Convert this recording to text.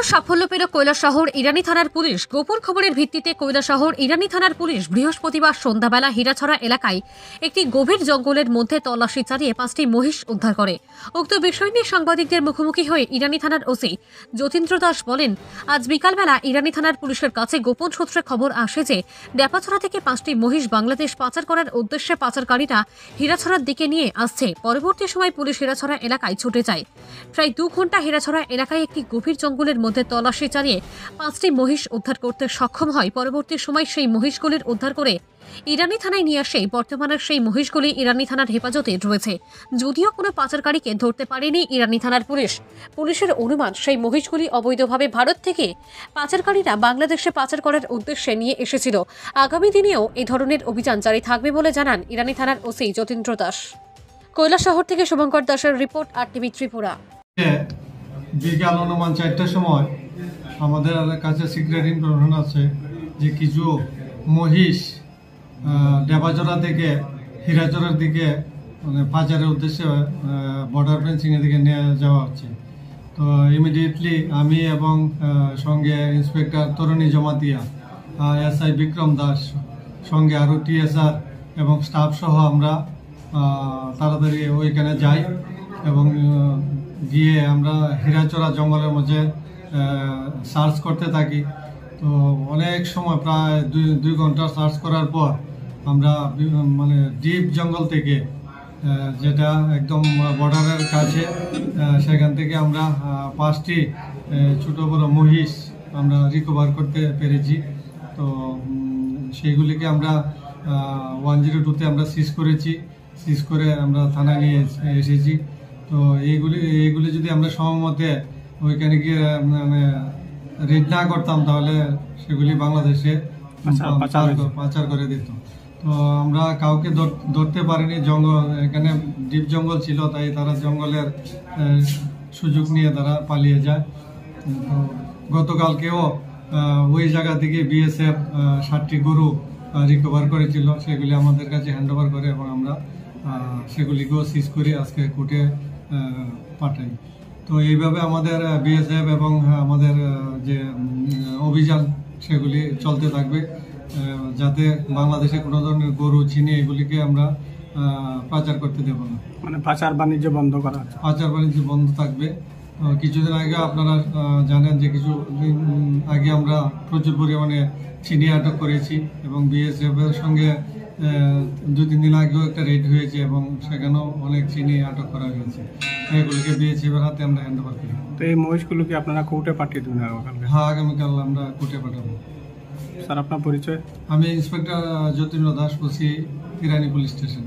সাফল্য পেল কৈলাসহর ইরানি থানার পুলিশ। গোপন খবরের ভিত্তিতে কৈলাসহর ইরানি থানার পুলিশ বৃহস্পতিবার সন্ধ্যাবেলা হীরাছড়া এলাকায় একটি গভীর জঙ্গলের মধ্যে তল্লাশি চালিয়ে 5টি মহিষ উদ্ধার করে। উক্ত বিষয় নিয়ে সাংবাদিকদের মুখোমুখি হয়ে ইরানি থানার ওসি যতীন্দ্র দাস বলেন, আজ বিকালবেলা ইরানি থানার পুলিশের কাছে গোপন সূত্রে খবর আসে যে ড্যাপাছড়া থেকে 5টি মহিষ বাংলাদেশ পাচার করার উদ্দেশ্যে পাচারকারীরা হীরাছড়ার দিকে নিয়ে আসছে। পরবর্তী সময় পুলিশ হীরাছড়া এলাকায় ছুটে যায়। প্রায় 2 ঘন্টা হীরাছড়া এলাকায় একটি গভীর জঙ্গলের মধ্যে তল্লাশি চালিয়ে 5টি মহিষ উদ্ধার করতে সক্ষম হয়। পরবর্তী সময় সেই মহিষগুলির উদ্ধার করে ইরানি থানায় নিয়ে আসে। বর্তমানে সেই মহিষগুলি ইরানি থানার হেফাজতে রয়েছে। যদিও কোনো পাচারকারীকে ধরতে পারেনি ইরানি থানার পুলিশ। পুলিশের অনুমান সেই মহিষগুলি অবৈধভাবে ভারত থেকে পাচারকারীরা বাংলাদেশে পাচার করার উদ্দেশ্যে নিয়ে এসেছিল। আগামী দিনেও এই ধরনের অভিযান জারি থাকবে বলে জানান ইরানি থানার ওসি যতীন্দ্র দাস। কৈলাসহর থেকে শুভঙ্কর দাসের রিপোর্ট, আরটিভি ত্রিপুরা। বিকাল অনুমান 4টার সময় আমাদের কাছে সিক্রেট ইনফরমেশন আছে যে কিছু মহিষ ডেপাছড়া থেকে হীরাছড়ার দিকে পাচারের উদ্দেশ্যে বর্ডার ফেন্সিং এর দিকে নিয়ে যাওয়া হচ্ছে। তো ইমিডিয়েটলি আমি এবং সঙ্গে ইন্সপেক্টর তরুণী জমাতিয়া, এসআই বিক্রম দাস, সঙ্গে আরও টিএসআর এবং স্টাফ সহ আমরা তাড়াতাড়ি ওইখানে যাই এবং গিয়ে আমরা হীরাছড়া জঙ্গলের মধ্যে সার্চ করতে থাকি। তো অনেক সময় প্রায় 2 ঘন্টা সার্চ করার পর আমরা মানে ডিপ জঙ্গল থেকে, যেটা একদম বর্ডারের কাছে, সেখান থেকে আমরা 5টি ছোটো বড় মহিষ আমরা রিকভার করতে পেরেছি। তো সেইগুলিকে আমরা 102-তে আমরা সিজ করেছি। সিজ করে আমরা থানায় নিয়ে এসেছি। তো এইগুলি যদি আমরা সময়মতে ওইখানে গিয়ে মানে রিড না করতাম তাহলে সেগুলি বাংলাদেশে পাচার করে দিত। তো আমরা কাউকে ধরতে পারিনি। এখানে ডিপ জঙ্গল ছিল, তাই তারা জঙ্গলের সুযোগ নিয়ে তারা পালিয়ে যায়। তো গতকালকেও ওই জায়গা থেকে বিএসএফ 60টি গরু রিকভার করেছিল। সেগুলি আমাদের কাছে হ্যান্ড ওভার করে এবং আমরা সেগুলিকেও সিজ করে আজকে কোর্টে পাঠাই। তো এইভাবে আমাদের বিএসএফ এবং আমাদের যে অভিযান সেগুলি চলতে থাকবে, যাতে বাংলাদেশে কোনো ধরনের গরু চিনি এগুলিকে আমরা পাচার করতে দেব না। মানে পাচার বাণিজ্য বন্ধ করা, পাচার বাণিজ্য বন্ধ থাকবে। কিছুদিন আগে আপনারা জানেন যে কিছুদিন আগে আমরা প্রচুর পরিমাণে চিনি আটক করেছি এবং বিএসএফ এর সঙ্গে 2-3 দিন আগেও একটা রেড হয়েছে এবং সেখানেও অনেক চিনি আটক করা হয়েছে। এগুলিকে বিএসএফ এর হাতে আমরা হ্যান্ড ওভার করি। তো এই মহিষগুলোকে আপনারা কোর্টে পাঠিয়ে দেবেন আগামীকাল? হ্যাঁ, আগামীকাল আমরা কোর্টে পাঠাবো। স্যার, আপনার পরিচয়? আমি ইন্সপেক্টর যতীন্দ্র দাস, ওসি ইরানি পুলিশ স্টেশন।